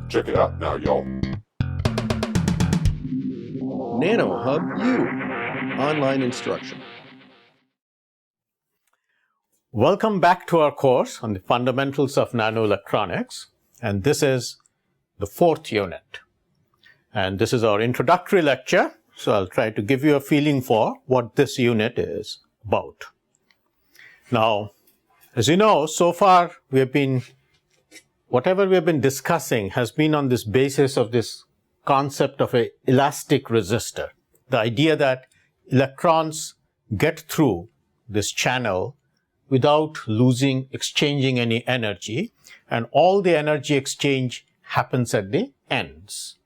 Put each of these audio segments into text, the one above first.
Check it out now, y'all. NanoHub U, online instruction. Welcome back to our course on the fundamentals of nanoelectronics, and this is the 4th unit. And this is our introductory lecture, so I'll try to give you a feeling for what this unit is about. Now, as you know, so far whatever we have been discussing has been on this basis of this concept of an elastic resistor. The idea that electrons get through this channel without exchanging any energy, and all the energy exchange happens at the ends.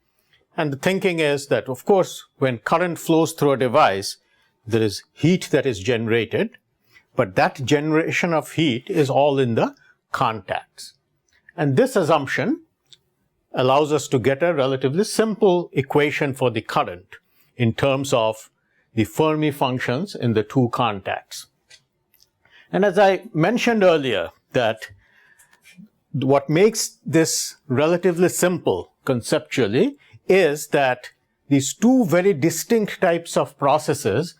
And the thinking is that, of course, when current flows through a device, there is heat that is generated, but that generation of heat is all in the contacts. And this assumption allows us to get a relatively simple equation for the current in terms of the Fermi functions in the two contacts. And as I mentioned earlier, that what makes this relatively simple conceptually is that these two very distinct types of processes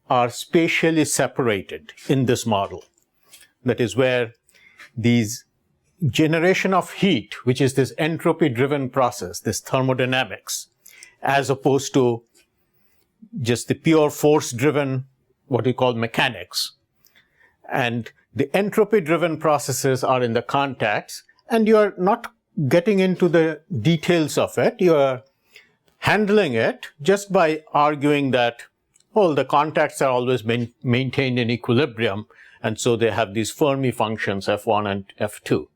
are spatially separated in this model. That is where these generation of heat, which is this entropy-driven process, this thermodynamics, as opposed to just the pure force-driven, what we call mechanics. And the entropy-driven processes are in the contacts, and you are not getting into the details of it. You are handling it just by arguing that, well, the contacts are always maintained in equilibrium, and so they have these Fermi functions, F1 and F2.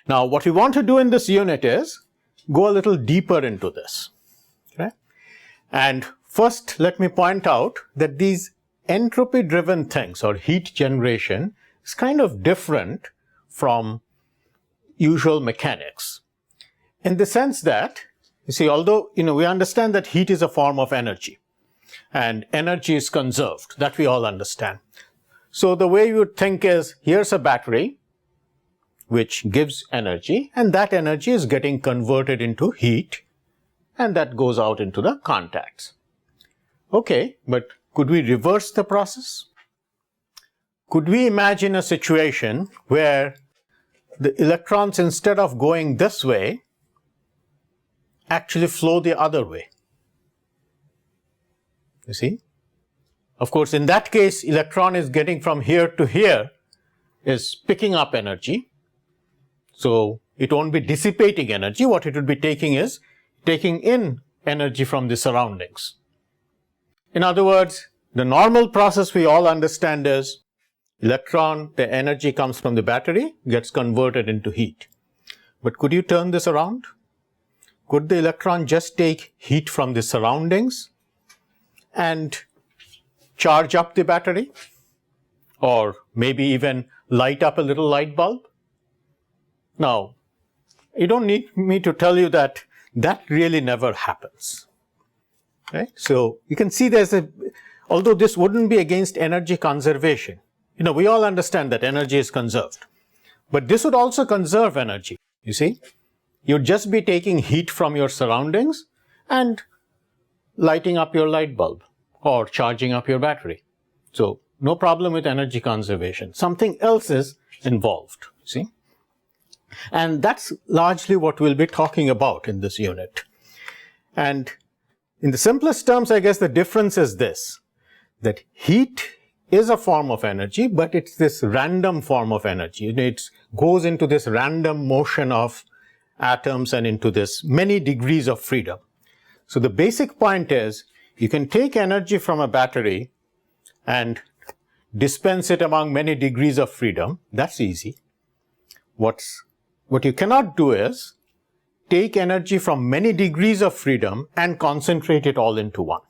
Now, what we want to do in this unit is go a little deeper into this. Okay? And first, let me point out that these entropy-driven things, or heat generation, is kind of different from usual mechanics. In the sense that, you see, although we understand that heat is a form of energy, and energy is conserved, that we all understand. So the way you would think is, here's a battery, which gives energy, and that energy is getting converted into heat, and that goes out into the contacts. Okay, but could we reverse the process? Could we imagine a situation where the electrons, instead of going this way, actually flow the other way? You see? Of course, in that case, electron is getting from here to here, is picking up energy. So it won't be dissipating energy. What it will be taking is taking in energy from the surroundings. In other words, the normal process we all understand is electron, the energy comes from the battery, gets converted into heat. But could you turn this around? Could the electron just take heat from the surroundings and charge up the battery? Or maybe even light up a little light bulb? Now, you don't need me to tell you that that really never happens. Okay? So you can see although this wouldn't be against energy conservation, we all understand that energy is conserved. But this would also conserve energy, you see. You'd just be taking heat from your surroundings and lighting up your light bulb or charging up your battery. So no problem with energy conservation. Something else is involved, see. And that's largely what we'll be talking about in this unit. And in the simplest terms, I guess the difference is this, that heat is a form of energy, but it's this random form of energy. It goes into this random motion of atoms and into this many degrees of freedom. So the basic point is, you can take energy from a battery and dispense it among many degrees of freedom. That's easy. What you cannot do is take energy from many degrees of freedom and concentrate it all into one.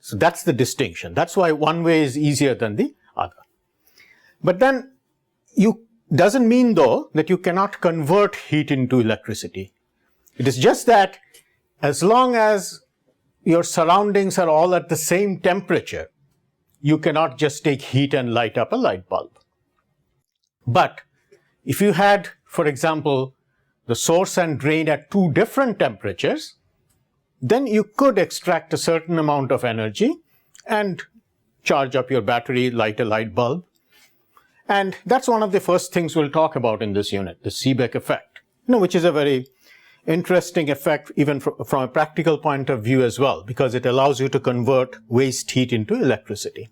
So that's the distinction. That's why one way is easier than the other. But then doesn't mean though that you cannot convert heat into electricity. It is just that as long as your surroundings are all at the same temperature, you cannot just take heat and light up a light bulb. But if you had, for example, the source and drain at two different temperatures, then you could extract a certain amount of energy and charge up your battery, light a light bulb. And that's one of the first things we'll talk about in this unit, the Seebeck effect, which is a very interesting effect even from a practical point of view as well, because it allows you to convert waste heat into electricity.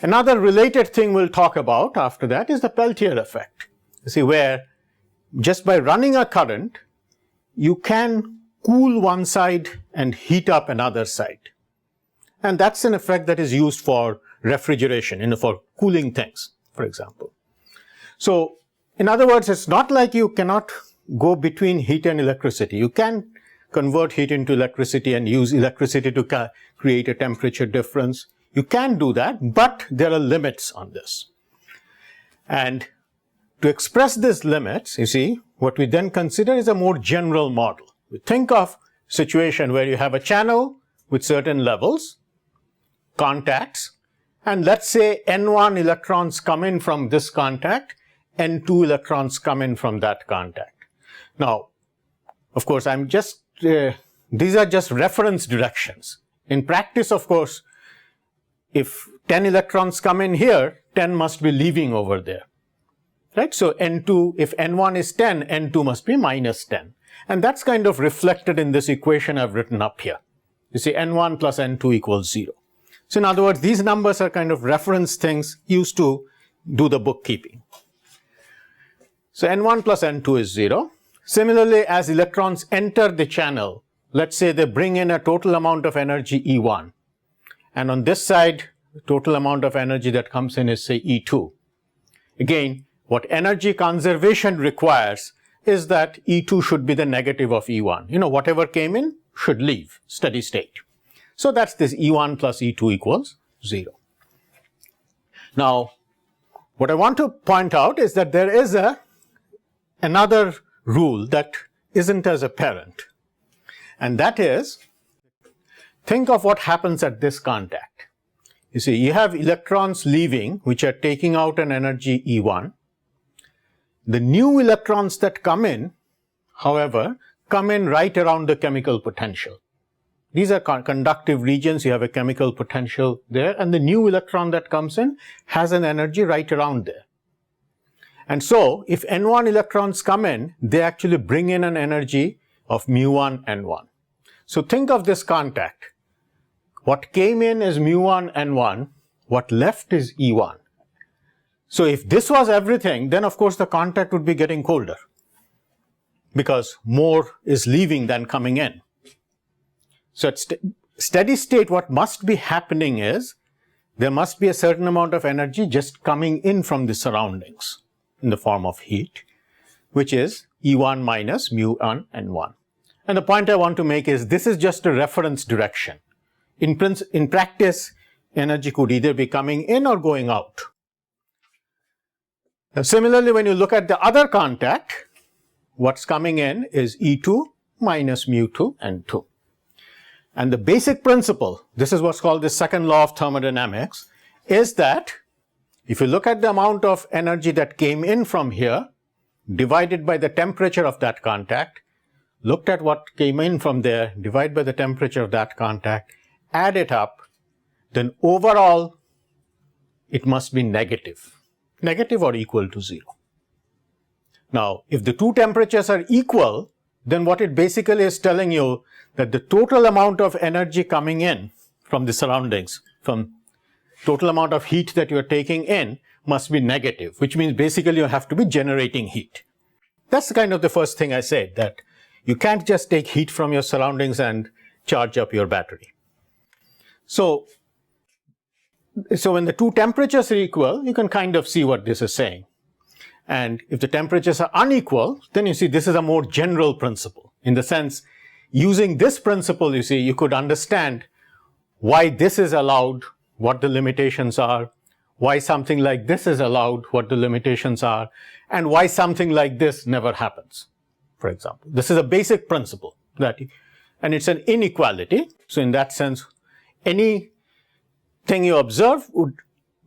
Another related thing we'll talk about after that is the Peltier effect. You see, where just by running a current, you can cool one side and heat up another side. And that's an effect that is used for refrigeration, for cooling things, for example. So, in other words, it's not like you cannot go between heat and electricity. You can convert heat into electricity and use electricity to create a temperature difference. You can do that, but there are limits on this. And to express these limits, you see, what we then consider is a more general model. We think of a situation where you have a channel with certain levels, contacts, and let's say N1 electrons come in from this contact, N2 electrons come in from that contact. Now, of course, these are just reference directions. In practice, of course, if 10 electrons come in here, 10 must be leaving over there. Right? So N2, if N1 is 10, N2 must be minus 10. And that's kind of reflected in this equation I've written up here. You see, N1 plus N2 equals 0. So in other words, these numbers are kind of reference things used to do the bookkeeping. So N1 plus N2 is 0. Similarly, as electrons enter the channel, let's say they bring in a total amount of energy E1. And on this side, the total amount of energy that comes in is, say, E2. Again, what energy conservation requires is that E2 should be the negative of E1. Whatever came in should leave, steady state. So that's this E1 plus E2 equals 0. Now, what I want to point out is that there is another rule that isn't as apparent. And that is, think of what happens at this contact. You see, you have electrons leaving, which are taking out an energy E1. The new electrons that come in, however, come in right around the chemical potential. These are conductive regions, you have a chemical potential there, and the new electron that comes in has an energy right around there. And so, if N1 electrons come in, they actually bring in an energy of mu1 N1. So think of this contact. What came in is mu1 N1, what left is E1. So if this was everything, then of course the contact would be getting colder, because more is leaving than coming in. So at steady state, what must be happening is, there must be a certain amount of energy just coming in from the surroundings in the form of heat, which is E1 minus mu1 N1. And the point I want to make is, this is just a reference direction. In practice, energy could either be coming in or going out. Now, similarly, when you look at the other contact, what's coming in is E2 minus mu2 N2. And the basic principle, this is what's called the second law of thermodynamics, is that if you look at the amount of energy that came in from here, divided by the temperature of that contact, looked at what came in from there, divide by the temperature of that contact, add it up, then overall it must be negative or equal to 0. Now, if the two temperatures are equal, then what it basically is telling you that the total amount of energy coming in from the surroundings, from total amount of heat that you are taking in, must be negative, which means basically you have to be generating heat. That's kind of the first thing I said, that you can't just take heat from your surroundings and charge up your battery. So when the two temperatures are equal, you can kind of see what this is saying. And if the temperatures are unequal, then you see this is a more general principle. In the sense, using this principle, you see, you could understand why this is allowed, what the limitations are, why something like this is allowed, what the limitations are, and why something like this never happens, for example. This is a basic principle, and it's an inequality. So in that sense, anything you observe would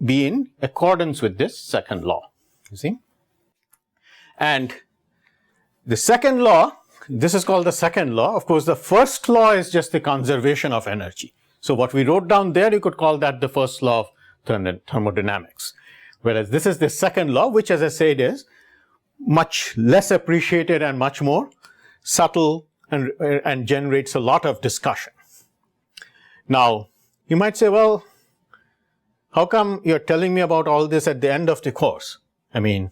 be in accordance with this second law, you see. And The second law, this is called the second law. Of course, the first law is just the conservation of energy. So what we wrote down there, you could call that the first law of thermodynamics. Whereas this is the second law, which, as I said, is much less appreciated and much more subtle and generates a lot of discussion. Now, you might say, well, how come you're telling me about all this at the end of the course? I mean,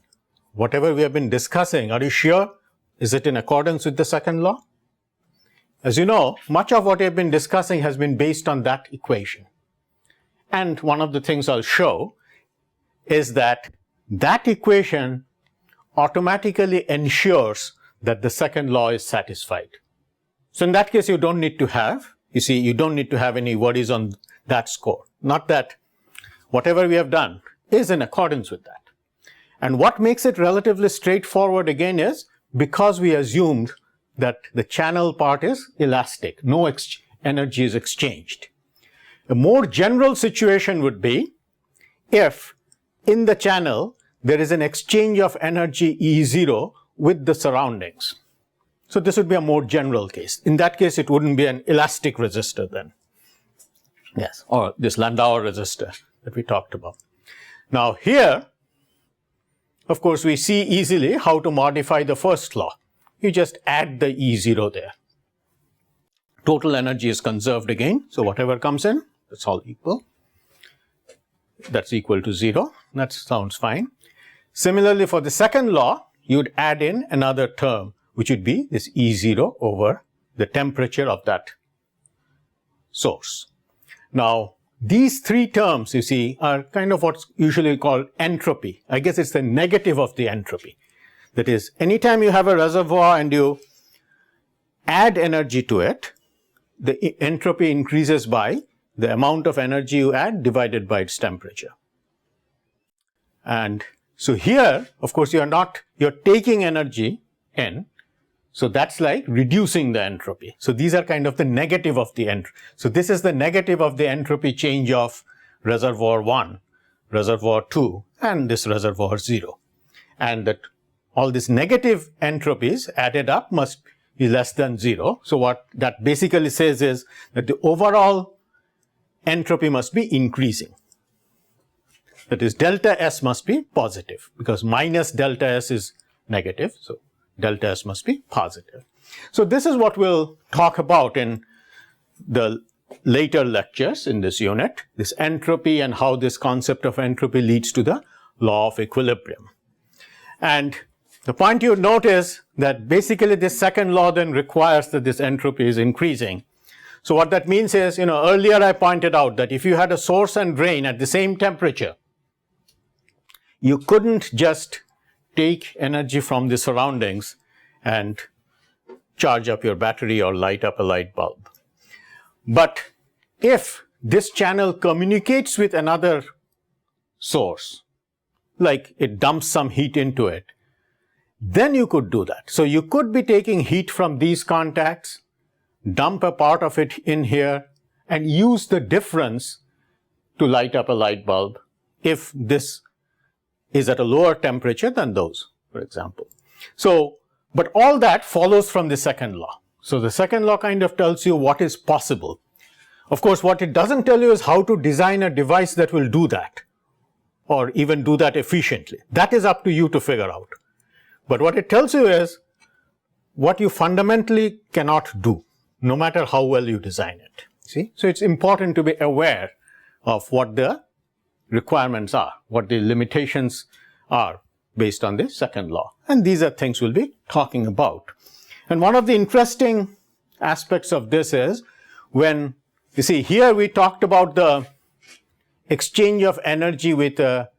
whatever we have been discussing, are you sure? Is it in accordance with the second law? As you know, much of what we have been discussing has been based on that equation. And one of the things I'll show is that that equation automatically ensures that the second law is satisfied. So in that case, you don't need to have, you don't need to have any worries on that score. Not that whatever we have done is in accordance with that. And what makes it relatively straightforward again is because we assumed that the channel part is elastic, no energy is exchanged. A more general situation would be if in the channel there is an exchange of energy E0 with the surroundings. So this would be a more general case. In that case, it wouldn't be an elastic resistor then. Yes, or this Landauer resistor that we talked about. Now here, of course, we see easily how to modify the first law. You just add the E0 there. Total energy is conserved again. So whatever comes in, that's all equal. That's equal to 0. That sounds fine. Similarly, for the second law, you'd add in another term, which would be this E0 over the temperature of that source. Now, these three terms, you see, are kind of what's usually called entropy. I guess it's the negative of the entropy. That is, anytime you have a reservoir and you add energy to it, the entropy increases by the amount of energy you add divided by its temperature. And so here, of course, you're taking energy in. So that's like reducing the entropy. So these are kind of the negative of the entropy. So this is the negative of the entropy change of reservoir 1, reservoir 2, and this reservoir 0. And that all these negative entropies added up must be less than 0. So what that basically says is that the overall entropy must be increasing. That is, delta S must be positive because minus delta S is negative. So delta S must be positive. So this is what we'll talk about in the later lectures in this unit, this entropy and how this concept of entropy leads to the law of equilibrium. And the point you note is that basically this second law then requires that this entropy is increasing. So what that means is, earlier I pointed out that if you had a source and drain at the same temperature, you couldn't just take energy from the surroundings and charge up your battery or light up a light bulb. But if this channel communicates with another source, like it dumps some heat into it, then you could do that. So you could be taking heat from these contacts, dump a part of it in here, and use the difference to light up a light bulb if this is at a lower temperature than those, for example. So, but all that follows from the second law. So the second law kind of tells you what is possible. Of course, what it doesn't tell you is how to design a device that will do that, or even do that efficiently. That is up to you to figure out. But what it tells you is what you fundamentally cannot do, no matter how well you design it. See? So it's important to be aware of what the requirements are, what the limitations are based on the second law. And these are things we'll be talking about. And one of the interesting aspects of this is when, you see, here we talked about the exchange of energy with a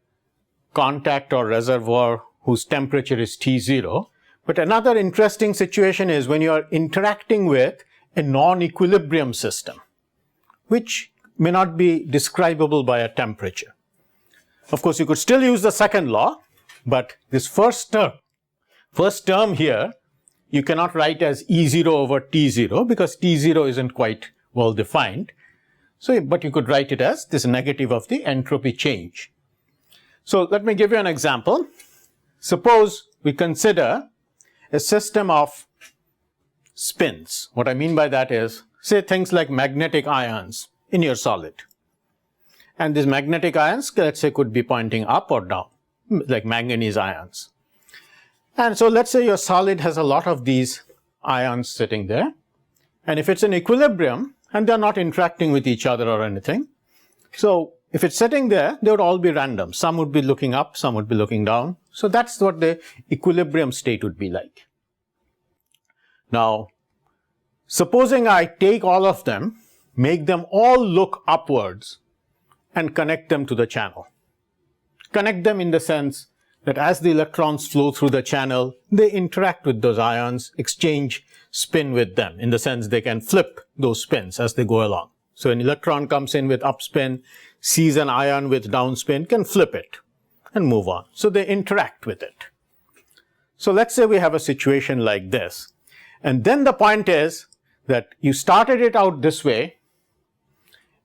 contact or reservoir whose temperature is T0. But another interesting situation is when you are interacting with a non-equilibrium system, which may not be describable by a temperature. Of course, you could still use the second law, but this first term here, you cannot write as E0 over T0 because T0 isn't quite well defined. So, but you could write it as this negative of the entropy change. So let me give you an example. Suppose we consider a system of spins. What I mean by that is, say things like magnetic ions in your solid. And these magnetic ions, let's say, could be pointing up or down, like manganese ions. And so let's say your solid has a lot of these ions sitting there. And if it's in equilibrium, and they're not interacting with each other or anything, so if it's sitting there, they would all be random. Some would be looking up, some would be looking down. So that's what the equilibrium state would be like. Now, supposing I take all of them, make them all look upwards, and connect them to the channel. Connect them in the sense that as the electrons flow through the channel, they interact with those ions, exchange spin with them, in the sense they can flip those spins as they go along. So an electron comes in with up spin, sees an ion with down spin, can flip it and move on. So they interact with it. So let's say we have a situation like this. And then the point is that you started it out this way,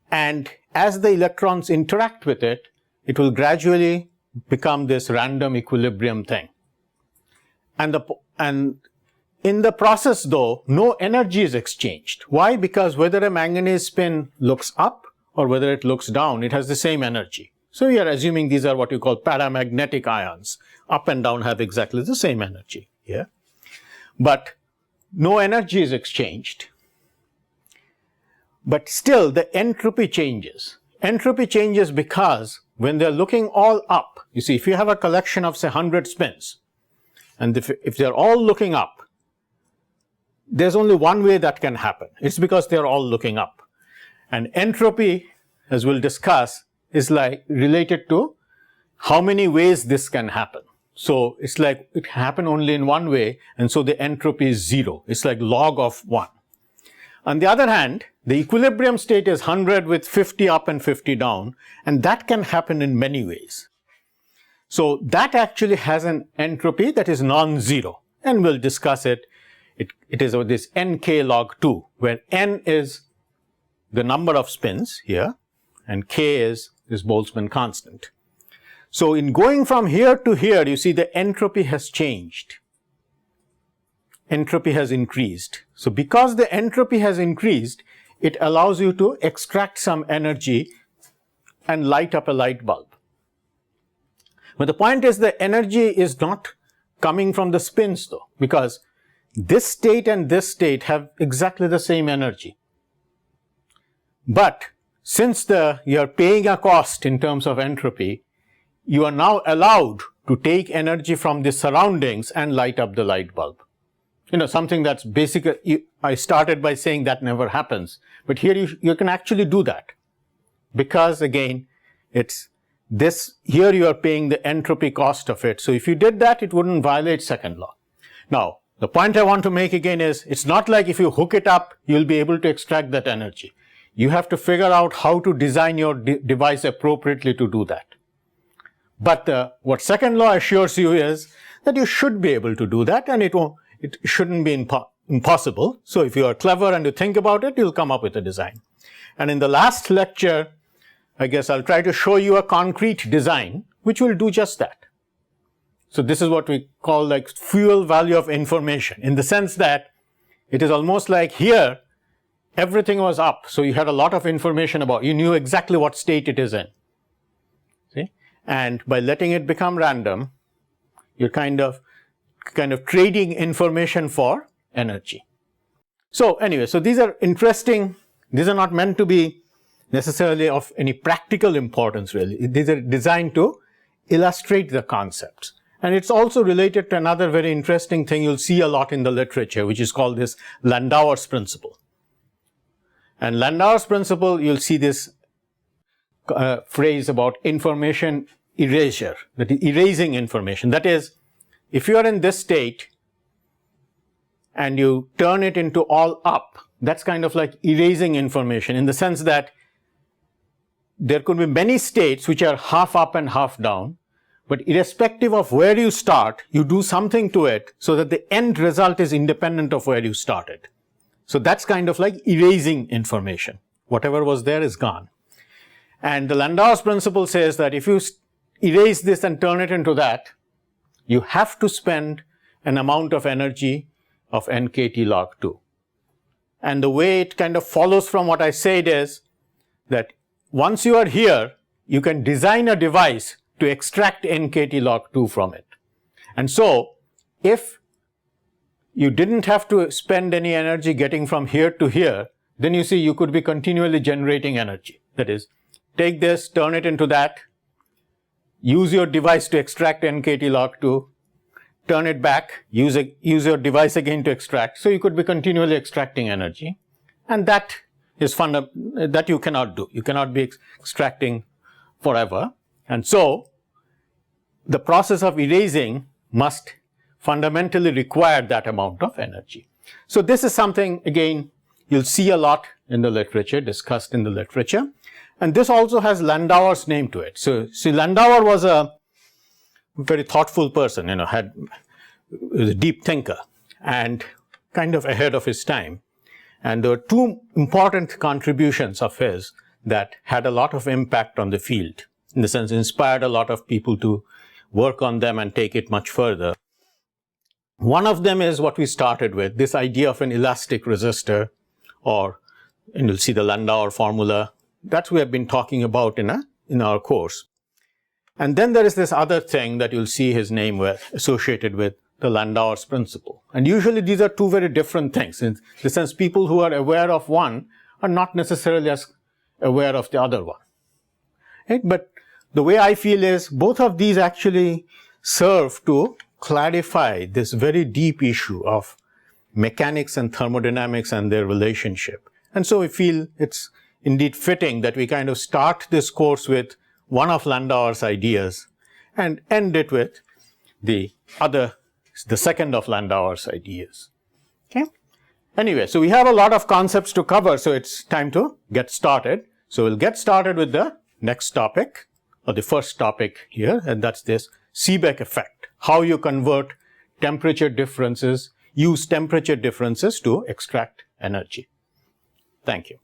and as the electrons interact with it, it will gradually become this random equilibrium thing. And in the process, though, no energy is exchanged. Why? Because whether a manganese spin looks up or whether it looks down, it has the same energy. So we are assuming these are what you call paramagnetic ions. Up and down have exactly the same energy here. But no energy is exchanged. But still, the entropy changes. Entropy changes because when they're looking all up, you see, if you have a collection of, say, 100 spins, and if they're all looking up, there's only one way that can happen. It's because they're all looking up. And entropy, as we'll discuss, is like related to how many ways this can happen. So it's like it can happen only in one way, and so the entropy is 0. It's like log of 1. On the other hand, the equilibrium state is 100 with 50 up and 50 down, and that can happen in many ways. So that actually has an entropy that is non-zero, and we'll discuss it. It is this nk log 2, where n is the number of spins here, and k is this Boltzmann constant. So in going from here to here, you see the entropy has changed. Entropy has increased. So because the entropy has increased, it allows you to extract some energy and light up a light bulb. But the point is the energy is not coming from the spins though, because this state and this state have exactly the same energy. But since you're paying a cost in terms of entropy, you are now allowed to take energy from the surroundings and light up the light bulb. You know, something that's basically, I started by saying that never happens, but here you can actually do that. Because again, it's this, here you are paying the entropy cost of it. So if you did that, it wouldn't violate second law. Now, the point I want to make again is, it's not like if you hook it up, you'll be able to extract that energy. You have to figure out how to design your device appropriately to do that. But what second law assures you is that you should be able to do that, and it shouldn't be impossible. So if you are clever and you think about it, you'll come up with a design. And in the last lecture, I guess I'll try to show you a concrete design which will do just that. So this is what we call like fuel value of information, in the sense that it is almost like here, everything was up. So you had a lot of information about, you knew exactly what state it is in. See? And by letting it become random, you're kind of trading information for energy. So anyway, so these are interesting. These are not meant to be necessarily of any practical importance really. These are designed to illustrate the concepts. And it's also related to another very interesting thing you'll see a lot in the literature, which is called this Landauer's principle. And Landauer's principle, you'll see this phrase about information erasure, that is erasing information. That is, if you are in this state and you turn it into all up, that's kind of like erasing information, in the sense that there could be many states which are half up and half down, but irrespective of where you start, you do something to it so that the end result is independent of where you started. So that's kind of like erasing information. Whatever was there is gone. And the Landauer's principle says that if you erase this and turn it into that, you have to spend an amount of energy of nkt log 2. And the way it kind of follows from what I said is that once you are here, you can design a device to extract nkt log 2 from it. And so, if you didn't have to spend any energy getting from here to here, then you see you could be continually generating energy. That is, take this, turn it into that, use your device to extract nkt log 2, turn it back, use your device again to extract. So you could be continually extracting energy. And that is that you cannot do. You cannot be extracting forever. And so the process of erasing must fundamentally require that amount of energy. So this is something, again, you'll see a lot in the literature, discussed in the literature. And this also has Landauer's name to it. So see, Landauer was a very thoughtful person, was a deep thinker and kind of ahead of his time. And there were two important contributions of his that had a lot of impact on the field, in the sense inspired a lot of people to work on them and take it much further. One of them is what we started with, this idea of an elastic resistor, and you'll see the Landauer formula. That we have been talking about in our course. And then there is this other thing that you'll see his name associated with, the Landauer's principle. And usually these are two very different things. In the sense, people who are aware of one are not necessarily as aware of the other one. Right? But the way I feel is both of these actually serve to clarify this very deep issue of mechanics and thermodynamics and their relationship. And so I feel it's indeed fitting that we kind of start this course with one of Landauer's ideas and end it with the second of Landauer's ideas. Okay? Anyway, so we have a lot of concepts to cover, so it's time to get started. So we'll get started with the next topic, or the first topic here, and that's this Seebeck effect. How you convert temperature differences, use temperature differences to extract energy. Thank you.